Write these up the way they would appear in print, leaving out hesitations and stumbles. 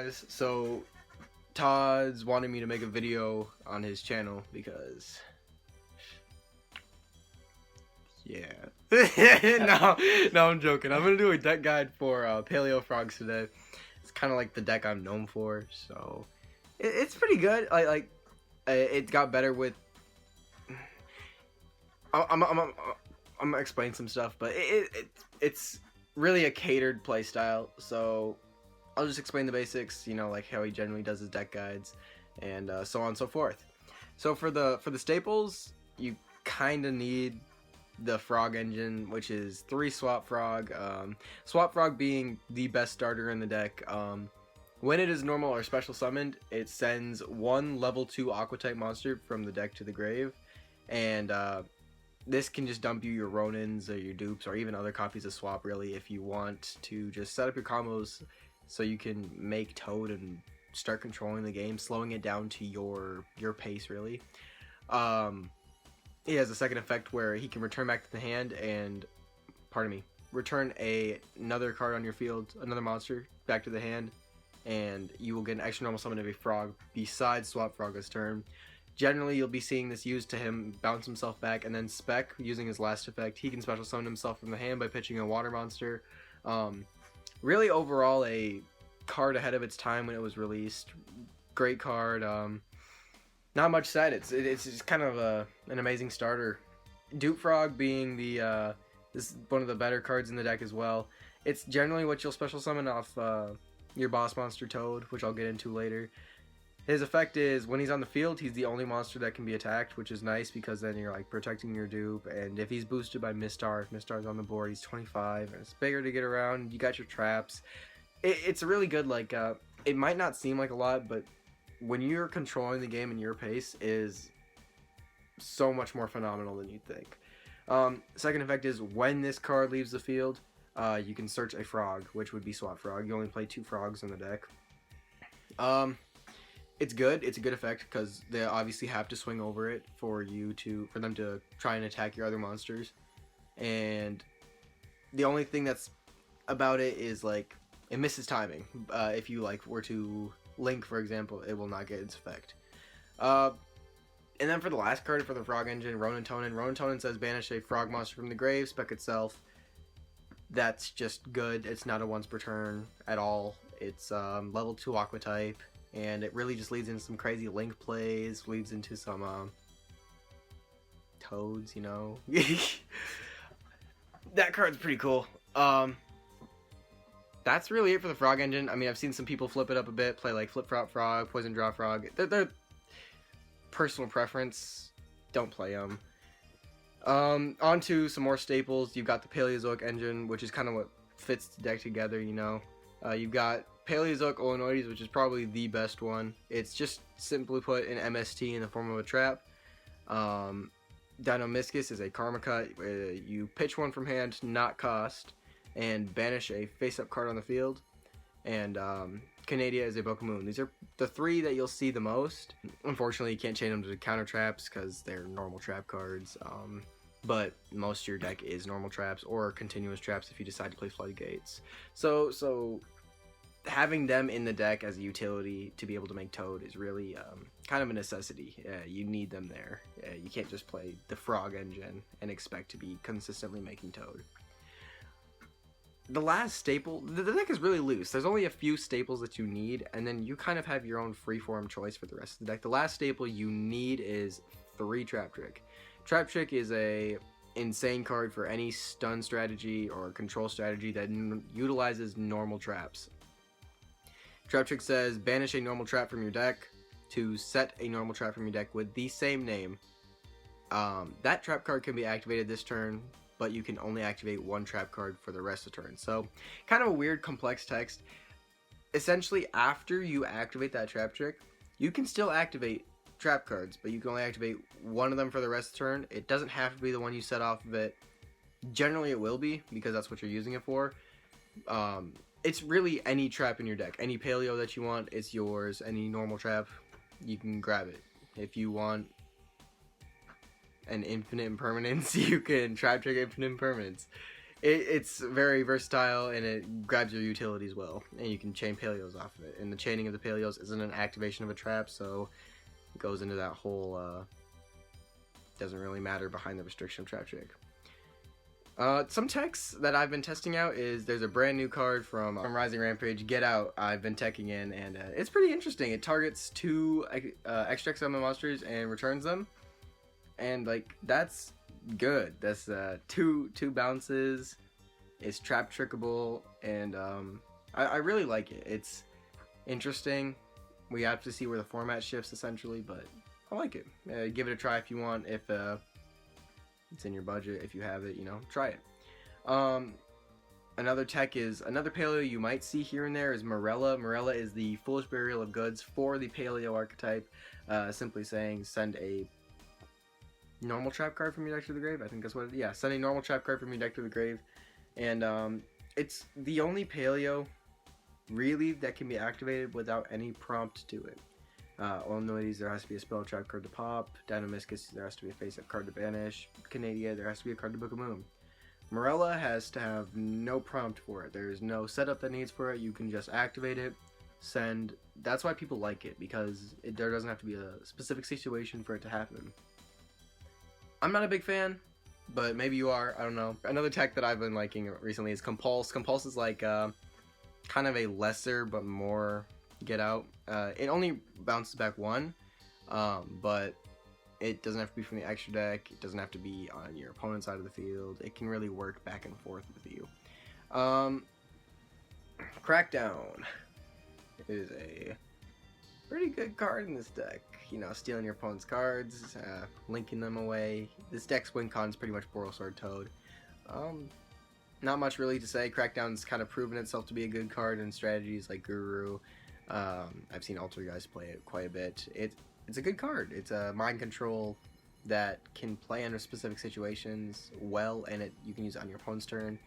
guys, so Todd's wanted me to make a video on his channel because no, I'm joking. I'm gonna do a deck guide for Paleo Frogs today. It's kind of like the deck I'm known for, so it's pretty good. It got better with I'm gonna explain some stuff, but it's really a catered play style, so I'll just explain the basics, you know, like how he generally does his deck guides, and so on and so forth. So for the staples, you kind of need the Frog engine, which is 3 Swap Frog. Swap Frog being the best starter in the deck. When it is normal or special summoned, it sends 1 level 2 Aqua type monster from the deck to the grave, and this can just dump you your Ronins or your Dupes or even other copies of Swap, really, if you want to just set up your combos so you can make Toad and start controlling the game, slowing it down to your pace, really. He has a second effect where he can return back to the hand and, return another card on your field, another monster, back to the hand, and you will get an extra normal summon of a frog besides Swap Frog this turn. Generally, you'll be seeing this used to him bounce himself back, and then Spec, using his last effect, he can special summon himself from the hand by pitching a water monster. Really, overall, a card ahead of its time when it was released. Great card. Not much said. It's just kind of an amazing starter. Dupe Frog being this is one of the better cards in the deck as well. It's generally what you'll special summon off your boss monster Toad, which I'll get into later. His effect is, when he's on the field, he's the only monster that can be attacked, which is nice because then you're like protecting your Dupe. And if he's boosted by Mistar, if Mistar's on the board, he's 25, and it's bigger to get around. You got your traps. It's really good. Like it might not seem like a lot, but when you're controlling the game in your pace, is so much more phenomenal than you'd think. Second effect is, when this card leaves the field, you can search a frog, which would be Swap Frog. You only play 2 frogs in the deck. It's good. It's a good effect because they obviously have to swing over it for them to try and attack your other monsters. And the only thing that's about it is like it misses timing. If you were to link, for example, it will not get its effect. And then for the last card for the Frog engine, Ronintoadin. Ronintoadin says banish a frog monster from the grave, spec itself. That's just good. It's not a once per turn at all. It's level 2 Aqua type. And it really just leads into some crazy link plays, leads into some Toads, you know. That card's pretty cool. That's really it for the Frog engine. I mean, I've seen some people flip it up a bit, play like Flip Flop Frog, Poison Draw Frog. They're personal preference. Don't play them. On to some more staples. You've got the Paleozoic engine, which is kind of what fits the deck together, you know. You've got Paleozoic Olenoides, which is probably the best one. It's just simply put an MST in the form of a trap. DINOMISCHUS is a karma cut. You pitch 1 from hand, not cost, and banish a face-up card on the field. And CANADIAR is a Bokamoon. These are the 3 that you'll see the most. Unfortunately, you can't chain them to counter traps because they're normal trap cards. But most of your deck is normal traps or continuous traps if you decide to play floodgates. So having them in the deck as a utility to be able to make Toad is really kind of a necessity. You need them there. You can't just play the Frog engine and expect to be consistently making Toad. The last staple, the deck is really loose. There's only a few staples that you need, and then you kind of have your own freeform choice for the rest of the deck. The last staple you need is 3 TRAPTRIX. TRAPTRIX is a insane card for any stun strategy or control strategy that utilizes normal traps. TRAPTRIX says banish a normal trap from your deck to set a normal trap from your deck with the same name. That trap card can be activated this turn, but you can only activate 1 trap card for the rest of the turn. So kind of a weird complex text. Essentially, after you activate that TRAPTRIX, you can still activate trap cards, but you can only activate 1 of them for the rest of the turn. It doesn't have to be the one you set off of it. Generally it will be, because that's what you're using it for. It's really any trap in your deck. Any paleo that you want, it's yours. Any normal trap, you can grab it. If you want an infinite impermanence, you can TRAPTRIX infinite impermanence. it's very versatile, and it grabs your utilities well, and you can chain Paleos off of it. And the chaining of the Paleos isn't an activation of a trap, so it goes into that whole doesn't really matter behind the restriction of TRAPTRIX. Some techs that I've been testing out is there's a brand new card from Rising Rampage, Get Out. I've been teching in, and it's pretty interesting. It targets 2 extra summon monsters and returns them, and like that's good. That's 2 bounces. It's trap trickable, and I really like it. It's interesting. We have to see where the format shifts essentially, but I like it. Give it a try if you want. If it's in your budget, if you have it, you know, try it. Another tech is another paleo you might see here and there is MARRELLA. MARRELLA is the Foolish Burial of Goods for the paleo archetype. Simply saying send a normal trap card from your deck to the grave. I think that's what it is. Yeah, send a normal trap card from your deck to the grave. And it's the only paleo really that can be activated without any prompt to it. Olenoides, there has to be a spell trap card to pop. DINOMISCHUS, there has to be a face-up card to banish. CANADIAR, there has to be a card to Book of Moon. MARRELLA has to have no prompt for it. There is no setup that needs for it. You can just activate it, send. That's why people like it, because there doesn't have to be a specific situation for it to happen. I'm not a big fan, but maybe you are. I don't know. Another tech that I've been liking recently is Compulse. Compulse is like kind of a lesser but more Get Out. It only bounces back 1, but it doesn't have to be from the extra deck. It doesn't have to be on your opponent's side of the field. It can really work back and forth with you. CRACKDOWN is a pretty good card in this deck. You know, stealing your opponent's cards, linking them away. This deck's win con is pretty much Boral Sword Toad. Not much really to say. CRACKDOWN's kind of proven itself to be a good card in strategies like Guru. I've seen Alter guys play it quite a bit. It's a good card. It's a mind control that can play under specific situations well, and you can use it on your opponent's turn.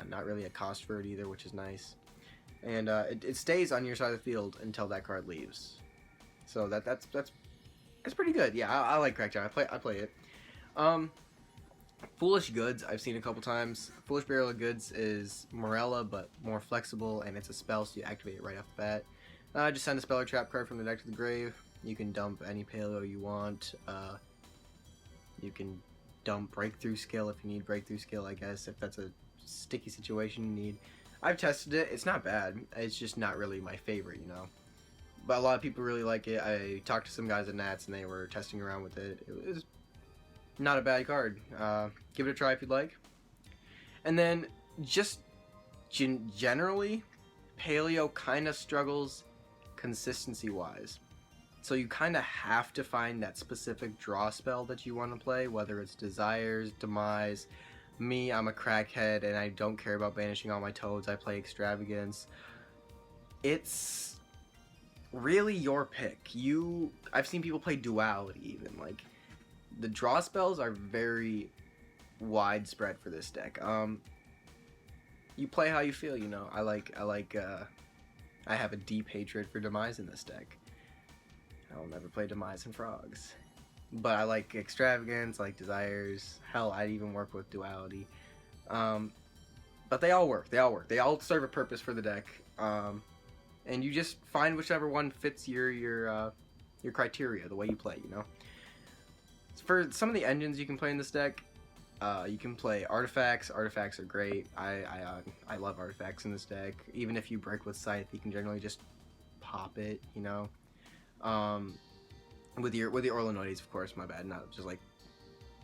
Not really a cost for it either, which is nice. And it stays on your side of the field until that card leaves. So that's pretty good. Yeah, I like CRACKDOWN. I play it. Foolish Goods, I've seen a couple times. Foolish Burial of Goods is MARRELLA, but more flexible, and it's a spell, so you activate it right off the bat. Just send a spell or trap card from the deck to the grave. You can dump any paleo you want. You can dump Breakthrough Skill if you need Breakthrough Skill, I guess, if that's a sticky situation you need. I've tested it. It's not bad. It's just not really my favorite, you know. But a lot of people really like it. I talked to some guys at Nats, and they were testing around with it. It was not a bad card. Give it a try if you'd like. And then, just generally, paleo kind of struggles consistency-wise. So you kind of have to find that specific draw spell that you want to play, whether it's Desires, Demise. Me, I'm a crackhead, and I don't care about banishing all my toads. I play Extravagance. It's really your pick. I've seen people play Duality even. Like, the draw spells are very widespread for this deck. You play how you feel, you know. I have a deep hatred for Demise in this deck. I'll never play Demise and Frogs. But I like Extravagance, I like Desires. Hell, I'd even work with Duality. But they all work. They all serve a purpose for the deck. And you just find whichever one fits your criteria, the way you play, you know. For some of the engines you can play in this deck, you can play Artifacts. Artifacts are great. I love Artifacts in this deck. Even if you break with Scythe, you can generally just pop it, you know. With your Olenoides, of course, my bad, not just like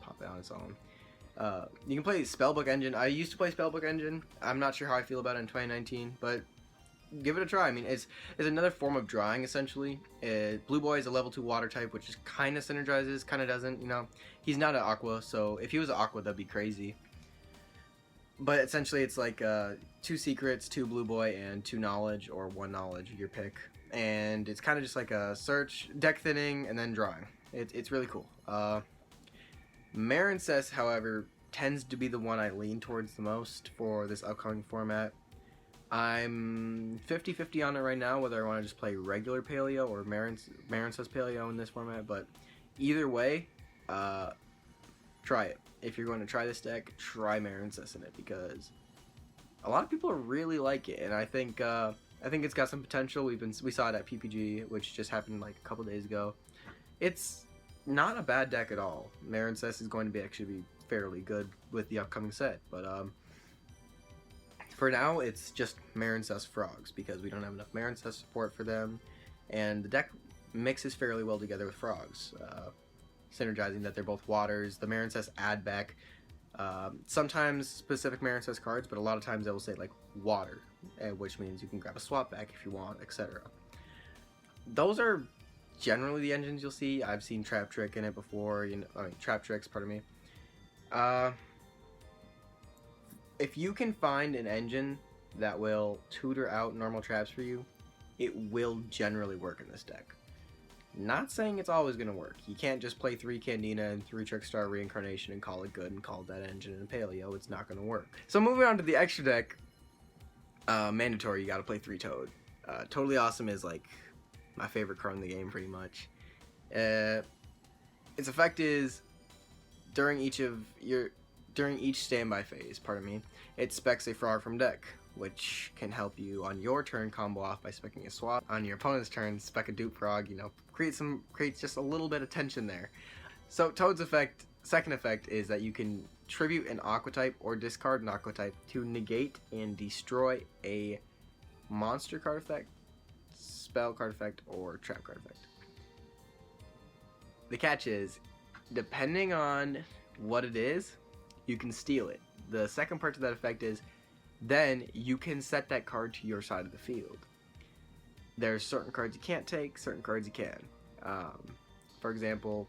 pop it on its own. You can play Spellbook Engine. I used to play Spellbook Engine. I'm not sure how I feel about it in 2019, but give it a try. I mean, it's another form of drawing, essentially. Blue Boy is a level 2 water type, which is kind of synergizes, kind of doesn't, you know. He's not an Aqua, so if he was an Aqua, that'd be crazy. But essentially, it's like 2 secrets, 2 Blue Boy, and 2 knowledge, or 1 knowledge, your pick. And it's kind of just like a search, deck thinning, and then drawing. It's really cool. MARINCESS, however, tends to be the one I lean towards the most for this upcoming format. I'm 50-50 on it right now, whether I want to just play regular Paleo or MARINCESS Paleo in this format, but either way, try it. If you're going to try this deck, try MARRELLA in it, because a lot of people really like it, and I think it's got some potential. We saw it at PPG, which just happened like a couple days ago. It's not a bad deck at all. MARRELLA is going to actually be fairly good with the upcoming set, but for now it's just Marrincess Frogs, because we don't have enough Marrincess support for them, and the deck mixes fairly well together with Frogs, synergizing that they're both waters. The Marrincess add back sometimes specific Marrincess cards, but a lot of times they will say like water, which means you can grab a swap back if you want, etc. Those are generally the engines you'll see. I've seen TRAPTRIX in it before, TRAPTRIX, pardon me. If you can find an engine that will tutor out normal traps for you, it will generally work in this deck. Not saying it's always going to work. You can't just play 3 Candina and 3 Trickstar Reincarnation and call it good and call that engine in Paleo. It's not going to work. So moving on to the extra deck, mandatory, you got to play 3 Toad. Toadally Awesome is like my favorite card in the game, pretty much. Its effect is during each standby phase, it specs a frog from deck, which can help you on your turn combo off by specking a swap. On your opponent's turn, spec a dupe frog, creates just a little bit of tension there. So Toad's second effect is that you can tribute an aqua type or discard an aqua type to negate and destroy a monster card effect, spell card effect, or trap card effect. The catch is, depending on what it is, you can steal it. The second part to that effect is, then you can set that card to your side of the field. There's certain cards you can't take, certain cards you can. For example,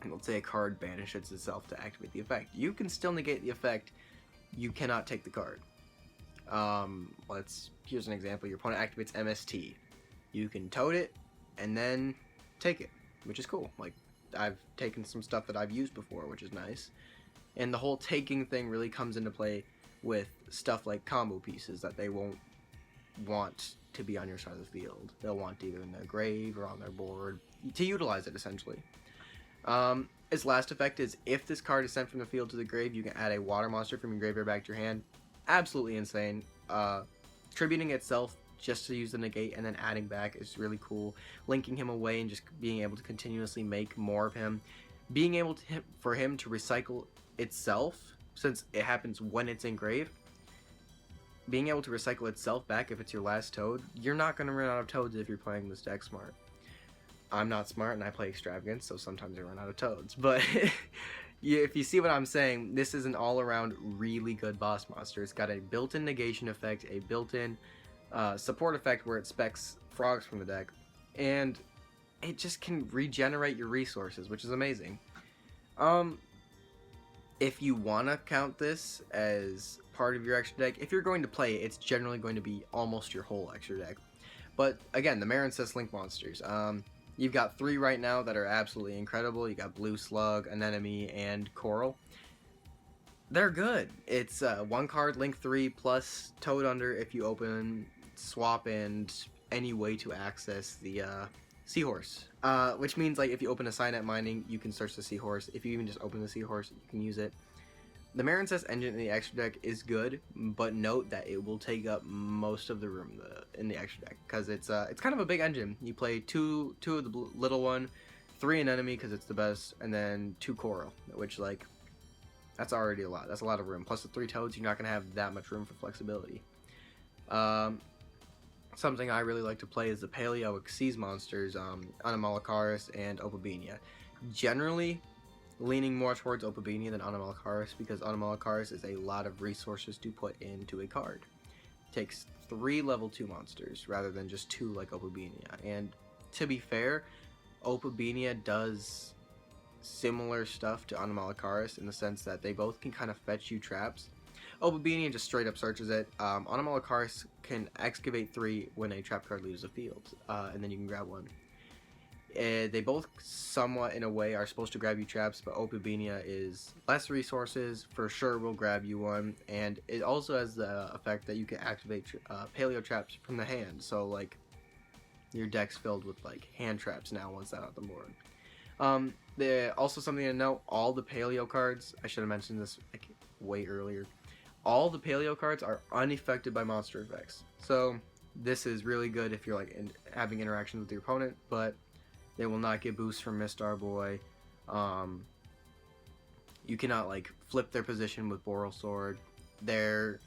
let's say a card banishes itself to activate the effect. You can still negate the effect, you cannot take the card. Here's an example. Your opponent activates MST. You can toad it and then take it, which is cool. Like, I've taken some stuff that I've used before, which is nice. And the whole taking thing really comes into play with stuff like combo pieces that they won't want to be on your side of the field. They'll want either in their grave or on their board to utilize it, essentially. Its last effect is, if this card is sent from the field to the grave, you can add a water monster from your graveyard back to your hand. Absolutely insane. Tributing itself just to use the negate and then adding back is really cool. Linking him away and just being able to continuously make more of him. Being able for him to recycle itself, since it happens when it's in grave, being able to recycle itself back if it's your last Toad. You're not going to run out of Toads if you're playing this deck smart. I'm not smart and I play Extravagance, so sometimes I run out of Toads. But if you see what I'm saying, this is an all-around really good boss monster. It's got a built-in negation effect, a built-in support effect where it specs frogs from the deck, and it just can regenerate your resources, which is amazing. If you want to count this as part of your extra deck, if you're going to play it, it's generally going to be almost your whole extra deck. But again, the Marrincess Link monsters. You've got 3 right now that are absolutely incredible. You got Blue Slug, Anemone, and Coral. They're good. It's 1 card, Link 3, plus Toad Under if you open, swap, and any way to access the Seahorse. Which means, like, if you open a Signet Mining, you can search the Seahorse. If you even just open the Seahorse, you can use it. The Marrincess engine in the extra deck is good, but note that it will take up most of the room in the extra deck, because it's kind of a big engine. You play two of the little one, 3 Anemone because it's the best, and then 2 Coral, which, like, that's already a lot. That's a lot of room. Plus the 3 Toads, you're not going to have that much room for flexibility. Something I really like to play is the Paleozoic Seas monsters, ANOMALOCARIS and OPABINIA. Generally, leaning more towards OPABINIA than ANOMALOCARIS, because ANOMALOCARIS is a lot of resources to put into a card. It takes 3 level 2 monsters rather than just 2 like OPABINIA. And to be fair, OPABINIA does similar stuff to ANOMALOCARIS in the sense that they both can kind of fetch you traps. OPABINIA just straight up searches it. ANOMALOCARIS can excavate 3 when a trap card leaves the field, and then you can grab 1. They both somewhat in a way are supposed to grab you traps, but OPABINIA is less resources, for sure will grab you 1, and it also has the effect that you can activate paleo traps from the hand, so like your deck's filled with like hand traps now once that's out the board. Also something to note, all the paleo cards, I should have mentioned this like way earlier, all the paleo cards are unaffected by monster effects. So this is really good if you're like having interactions with your opponent, but they will not get boosts from Mistar Boy. You cannot like flip their position with Boral Sword. They're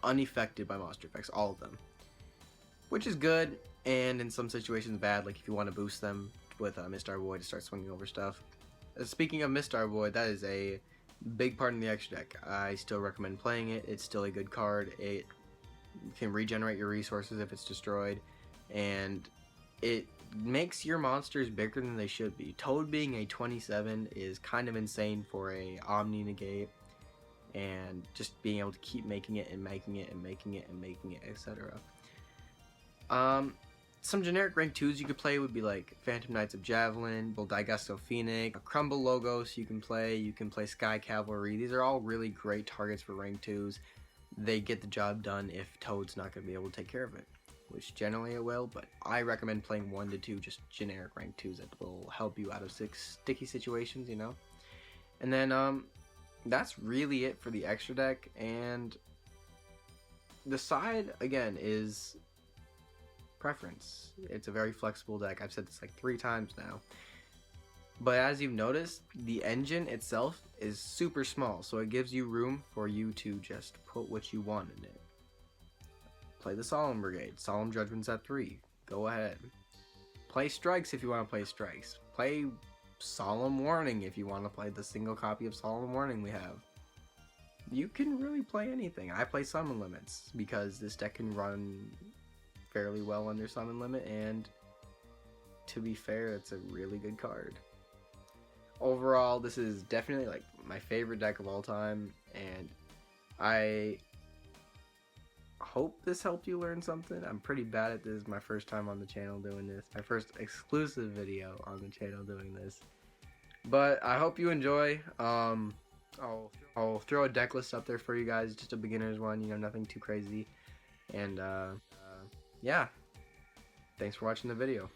unaffected by monster effects, all of them, which is good, and in some situations bad, like if you want to boost them with Mistar Boy to start swinging over stuff. Speaking of Mistar Boy, that is a big part in the extra deck. I still recommend playing it. It's still a good card. It can regenerate your resources if it's destroyed, and it makes your monsters bigger than they should be. Toad being a 27 is kind of insane for a Omni Negate, and just being able to keep making it and making it and making it and making it, etc. Some generic rank 2s you could play would be like Phantom Knights of Javelin, Boldigesto Phoenix, Crumble Logos you can play Sky Cavalry. These are all really great targets for rank 2s. They get the job done if Toad's not going to be able to take care of it, which generally it will, but I recommend playing 1 to 2 just generic rank 2s that will help you out of sticky situations, you know? And then, that's really it for the extra deck, and the side, again, is preference. It's a very flexible deck. I've said this like 3 times now. But as you've noticed, the engine itself is super small, so it gives you room for you to just put what you want in it. Play the Solemn Brigade. Solemn Judgment's at 3. Go ahead. Play Strikes if you want to play Strikes. Play Solemn Warning if you want to play the single copy of Solemn Warning we have. You can really play anything. I play Summon Limits because this deck can run fairly well under Summon Limit, and to be fair, it's a really good card. Overall, this is definitely like my favorite deck of all time, and I hope this helped you learn something. I'm pretty bad at this. My first time on the channel doing this. My first exclusive video on the channel doing this. But I hope you enjoy. I'll throw a deck list up there for you guys, just a beginner's one, you know, nothing too crazy. And yeah, thanks for watching the video.